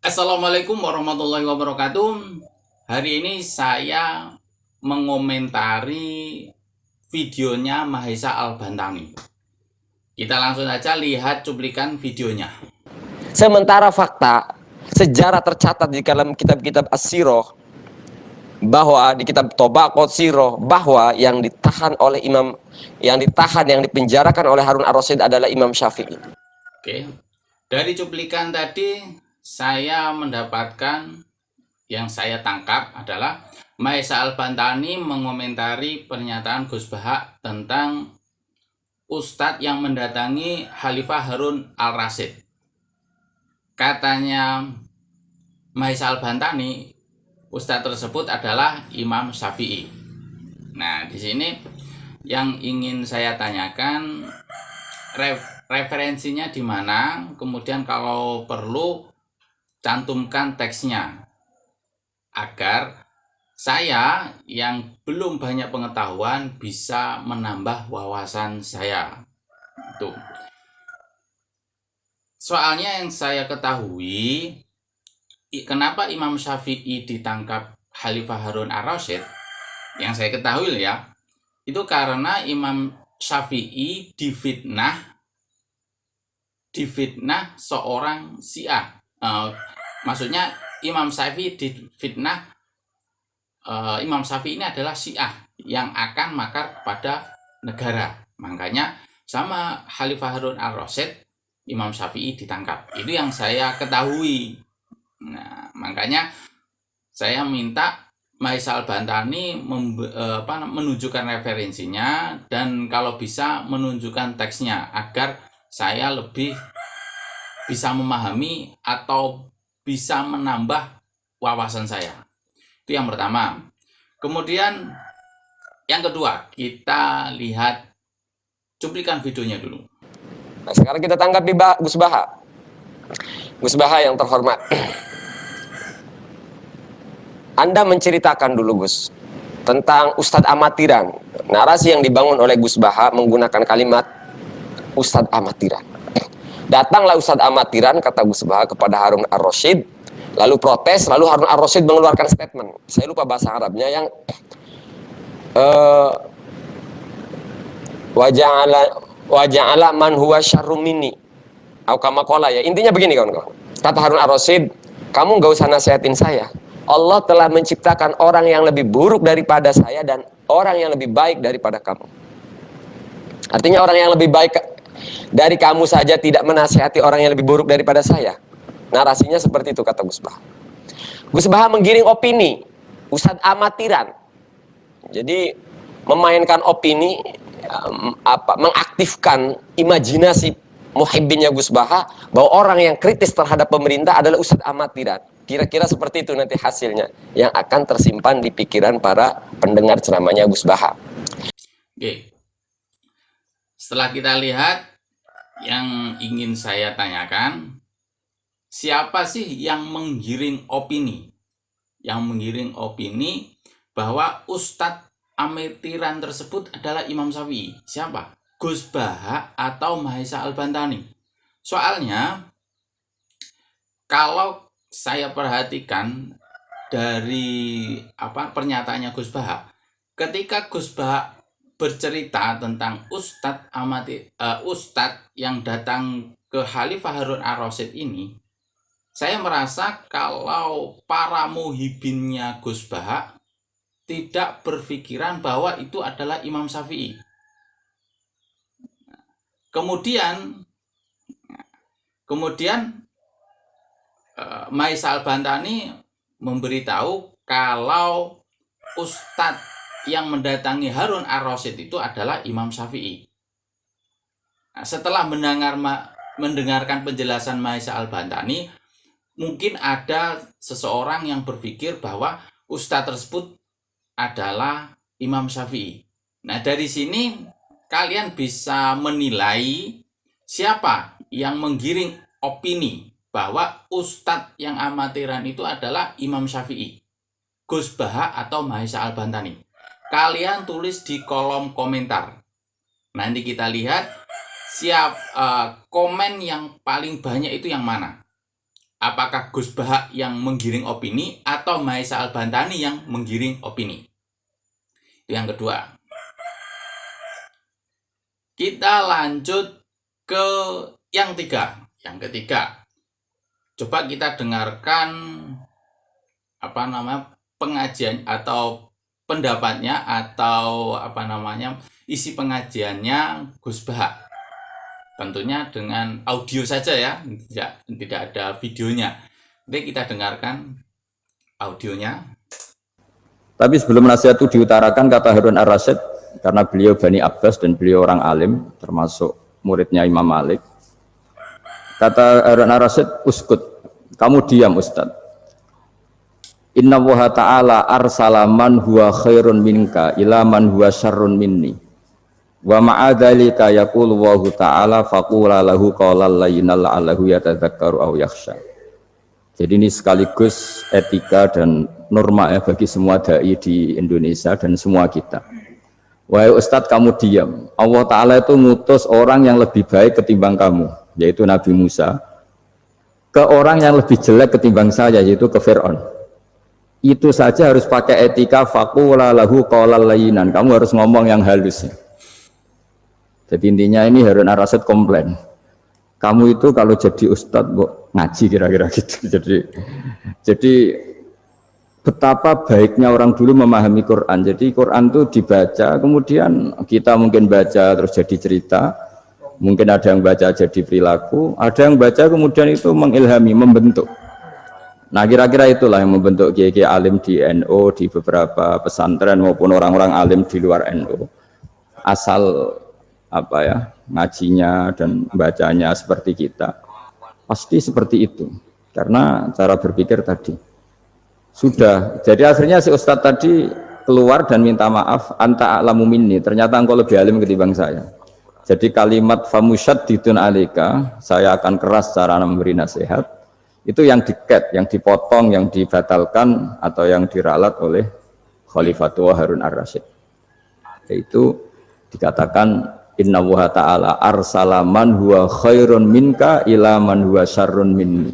Assalamualaikum warahmatullahi wabarakatuh. Hari ini saya mengomentari videonya Mahesa Al-Bantani. Kita langsung saja lihat cuplikan videonya. Sementara fakta sejarah tercatat di dalam kitab-kitab As-Sirah bahwa di kitab Tobaqot Sirah bahwa yang ditahan yang dipenjarakan oleh Harun Ar-Rasyid adalah Imam Syafi'i. Oke. Dari cuplikan tadi saya mendapatkan, yang saya tangkap adalah Mahesa Al-Bantani mengomentari pernyataan Gus Bahak tentang Ustadz yang mendatangi Khalifah Harun Al-Rasyid. Katanya Mahesa Al-Bantani, Ustadz tersebut adalah Imam Syafi'i. Nah, di sini yang ingin saya tanyakan, referensinya di mana? Kemudian kalau perlu cantumkan teksnya agar saya yang belum banyak pengetahuan bisa menambah wawasan saya. Tuh. Soalnya yang saya ketahui, kenapa Imam Syafi'i ditangkap Khalifah Harun Ar-Rasyid, yang saya ketahui ya, itu karena Imam Syafi'i difitnah seorang Syiah. Maksudnya Imam Syafi'i difitnah, Imam Syafi'i ini adalah Syiah yang akan makar pada negara. Makanya sama Khalifah Harun Ar-Rasyid, Imam Syafi'i ditangkap. Itu yang saya ketahui. Nah, makanya saya minta Mahesa Al-Bantani menunjukkan referensinya dan kalau bisa menunjukkan teksnya agar saya lebih bisa memahami atau bisa menambah wawasan saya. Itu yang pertama. Kemudian yang kedua, kita lihat cuplikan videonya dulu. Nah, sekarang kita tanggapi Gus Bahak. Gus Bahak yang terhormat, Anda menceritakan dulu Gus tentang Ustadz Amatiran. Narasi yang dibangun oleh Gus Bahak menggunakan kalimat Ustadz Amatiran. Datanglah Ustadz Amatiran, kata Gus Bahak, kepada Harun Ar-Rasyid, lalu protes, lalu Harun Ar-Rasyid mengeluarkan statement. Saya lupa bahasa Arabnya yang waja'ala man huwa syarrum minni au kama qala, ya. Intinya begini kawan-kawan. Kata Harun Ar-Rasyid, kamu gak usah nasihatin saya. Allah telah menciptakan orang yang lebih buruk daripada saya dan orang yang lebih baik daripada kamu. Artinya orang yang lebih baik dari kamu saja tidak menasihati orang yang lebih buruk daripada saya. Narasinya seperti itu, kata Gus Bahak. Gus Bahak menggiring opini Ustadz Amatiran. Jadi memainkan opini, mengaktifkan imajinasi muhibbinnya Gus Bahak bahwa orang yang kritis terhadap pemerintah adalah Ustadz Amatiran. Kira-kira seperti itu nanti hasilnya yang akan tersimpan di pikiran para pendengar ceramahnya Gus Bahak. Oke. Setelah kita lihat, yang ingin saya tanyakan, siapa sih yang menggiring opini? Yang menggiring opini bahwa Ustadz Amatiran tersebut adalah Imam Syafi'i. Siapa? Gus Bahak atau Mahesa Al-Bantani? Soalnya kalau saya perhatikan dari pernyataannya Gus Bahak, ketika Gus Bahak bercerita tentang Ustadz yang datang ke Khalifah Harun Ar-Rasyid ini, saya merasa kalau para muhibinnya Gus Bahak tidak berpikiran bahwa itu adalah Imam Syafi'i. Kemudian Mahesa Al-Bantani memberitahu kalau Ustadz yang mendatangi Harun Ar-Rasyid itu adalah Imam Syafi'i. Nah, setelah mendengarkan penjelasan Mahesa Al-Bantani, mungkin ada seseorang yang berpikir bahwa Ustadz tersebut adalah Imam Syafi'i. Nah, dari sini kalian bisa menilai siapa yang menggiring opini bahwa Ustadz yang amatiran itu adalah Imam Syafi'i, Gus Bahak atau Mahesa Al-Bantani. Kalian tulis di kolom komentar. Nanti kita lihat komen yang paling banyak itu yang mana. apakah Gus Bahak yang menggiring opini atau Maisa Al-Bantani yang menggiring opini. Itu yang kedua. Kita lanjut ke yang ketiga. Coba kita dengarkan pengajian atau pendapatnya atau isi pengajiannya Gus Bahak. Tentunya dengan audio saja ya, tidak ada videonya. Nanti kita dengarkan audionya. Tapi sebelum nasihat itu diutarakan kata Harun Ar-Rasyid, karena beliau Bani Abbas dan beliau orang alim, termasuk muridnya Imam Malik. Kata Harun Ar-Rasyid, uskut, kamu diam Ustaz. Inna Allaha ta'ala arsala man huwa khairun minka ila man huwa syarrun minni. Wa ma'adhalika yaqulu Allahu ta'ala faqula lahu qawlan layyinal la'allahu yatadzakkaru aw yakhsha. Jadi ini sekaligus etika dan norma ya bagi semua dai di Indonesia dan semua kita. Wahai Ustadz, kamu diam. Allah Ta'ala itu ngutus orang yang lebih baik ketimbang kamu, yaitu Nabi Musa, ke orang yang lebih jelek ketimbang saya, yaitu ke Fir'aun. Itu saja harus pakai etika faqula lahu qawlan layyinan. Kamu harus ngomong yang halus. Jadi intinya ini Harun Ar-Rasyid komplain. Kamu itu kalau jadi Ustadz ngaji kira-kira gitu. Jadi betapa baiknya orang dulu memahami Quran. Jadi Quran itu dibaca, kemudian kita mungkin baca terus jadi cerita, mungkin ada yang baca jadi perilaku, ada yang baca kemudian itu mengilhami, membentuk. Nah kira-kira itulah yang membentuk kiai-kiai alim di NU, di beberapa pesantren maupun orang-orang alim di luar NU. Asal ngajinya dan bacanya seperti kita, pasti seperti itu. Karena cara berpikir tadi sudah, jadi akhirnya si Ustadz tadi keluar dan minta maaf, anta a'lamu minni, ternyata engkau lebih alim ketimbang saya. Jadi kalimat famusyaddidun alika, saya akan keras cara memberi nasihat, itu yang diket, yang dipotong, yang dibatalkan atau yang diralat oleh Khalifatul Harun Ar-Rasyid. Yaitu dikatakan Inna Allaha ta'ala arsala man huwa khairun minka ila man huwa syarrun minni.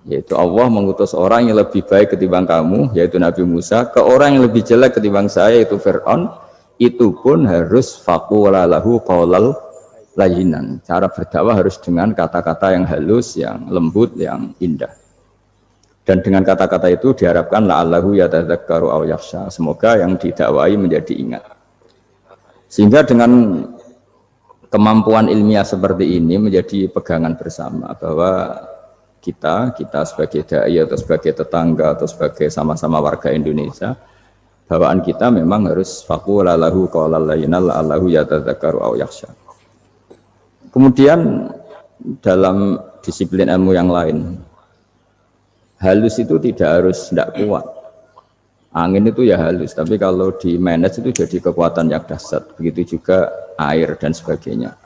Yaitu Allah mengutus orang yang lebih baik ketimbang kamu, yaitu Nabi Musa, ke orang yang lebih jelek ketimbang saya, yaitu Fir'aun. Itu pun harus faqula lahu qawlal layyinan. Cara berdakwah harus dengan kata-kata yang halus, yang lembut, yang indah. Dan dengan kata-kata itu diharapkan la'allahu yatadzakkaru aw yakhsha. Semoga yang didakwai menjadi ingat. Sehingga dengan kemampuan ilmiah seperti ini menjadi pegangan bersama bahwa kita sebagai dai atau sebagai tetangga atau sebagai sama-sama warga Indonesia, bawaan kita memang harus faqula lahu qawlan layyinan la'allahu yatadzakkaru aw yakhsha. Kemudian dalam disiplin ilmu yang lain, halus itu tidak kuat. Angin itu ya halus, tapi kalau di manage itu jadi kekuatan yang dahsyat. Begitu juga air dan sebagainya.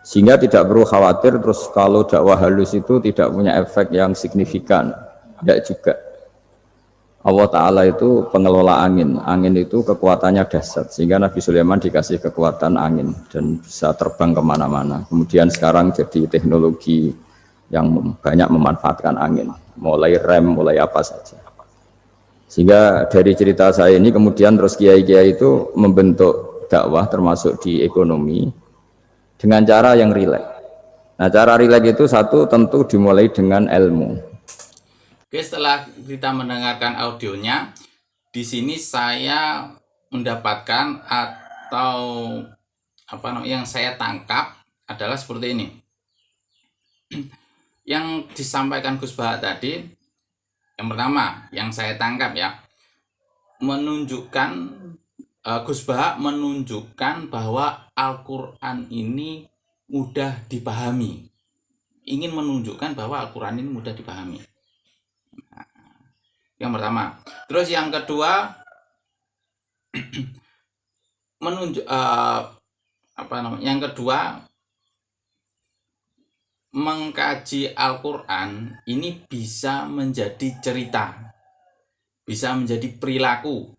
Sehingga tidak perlu khawatir terus kalau dakwah halus itu tidak punya efek yang signifikan. Tidak juga. Allah Ta'ala itu pengelola angin. Angin itu kekuatannya dahsyat. Sehingga Nabi Sulaiman dikasih kekuatan angin dan bisa terbang kemana-mana. Kemudian sekarang jadi teknologi yang banyak memanfaatkan angin. Mulai rem, mulai apa saja. Sehingga dari cerita saya ini kemudian terus kiai-kiai itu membentuk dakwah termasuk di ekonomi dengan cara yang rileks. Nah cara rileks itu satu tentu dimulai dengan ilmu. Oke, setelah kita mendengarkan audionya, di sini saya mendapatkan atau yang saya tangkap adalah seperti ini. Yang disampaikan Gus Bahak tadi, yang pertama yang saya tangkap ya, Gus Bahak menunjukkan bahwa Al-Quran ini mudah dipahami. Ingin menunjukkan bahwa Al-Quran ini mudah dipahami. Yang pertama. Terus yang kedua, mengkaji Al-Quran ini bisa menjadi cerita, bisa menjadi perilaku,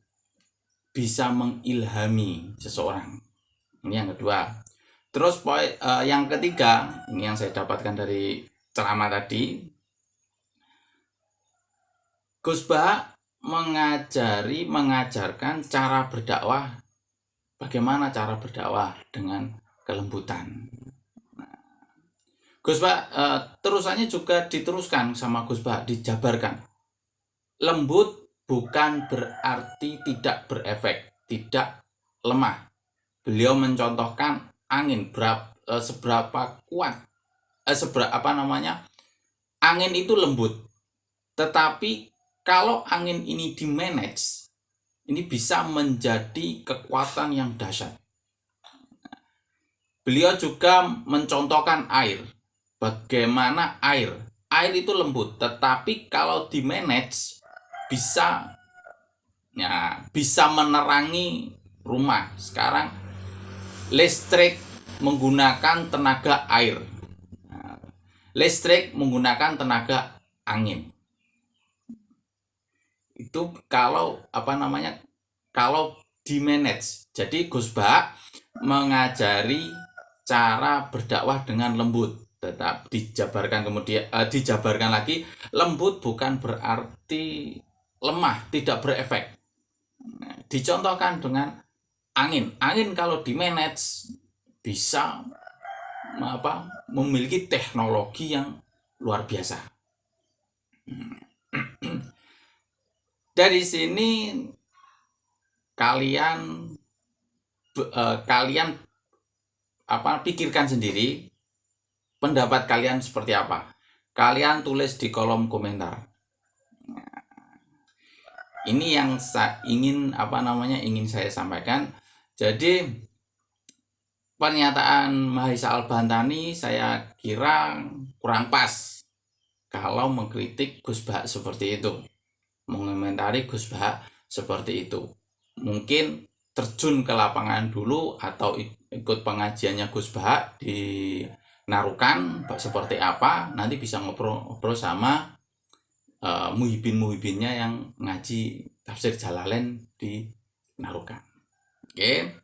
bisa mengilhami seseorang. Ini yang kedua. Terus yang ketiga, ini yang saya dapatkan dari ceramah tadi, Gus Bah mengajarkan cara berdakwah, bagaimana cara berdakwah dengan kelembutan. Gus Bah terusannya juga diteruskan sama Gus Bah, dijabarkan. Lembut bukan berarti tidak berefek, tidak lemah. Beliau mencontohkan angin seberapa kuat, angin itu lembut. Tetapi kalau angin ini dimanage, ini bisa menjadi kekuatan yang dahsyat. Beliau juga mencontohkan air. Bagaimana air itu lembut, tetapi kalau dimanage bisa menerangi rumah. Sekarang listrik menggunakan tenaga air, listrik menggunakan tenaga angin. Itu kalau dimanage. Jadi Gus Bah mengajari cara berdakwah dengan lembut. Tetap dijabarkan lagi, lembut bukan berarti lemah, tidak berefek. Dicontohkan dengan angin. Angin kalau dimanage bisa memiliki teknologi yang luar biasa. Dari sini kalian pikirkan sendiri, pendapat kalian seperti apa. Kalian tulis di kolom komentar. Ini yang ingin saya sampaikan. Jadi pernyataan Mahisa Al-Bantani saya kira kurang pas kalau mengkritik Gus Bah seperti itu, mengomentari Gus Bah seperti itu. Mungkin terjun ke lapangan dulu atau ikut pengajiannya Gus Bah di Narukan seperti apa, nanti bisa ngobrol sama muhibin-muhibinnya yang ngaji tafsir Jalalain di Narukan. Oke.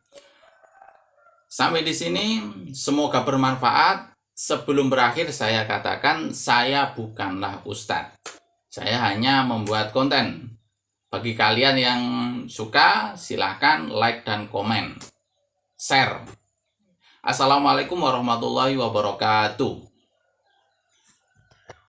Sampai di sini semoga bermanfaat. Sebelum berakhir saya katakan saya bukanlah ustadz. Saya hanya membuat konten. Bagi kalian yang suka silahkan like dan komen. Share. Assalamualaikum warahmatullahi wabarakatuh.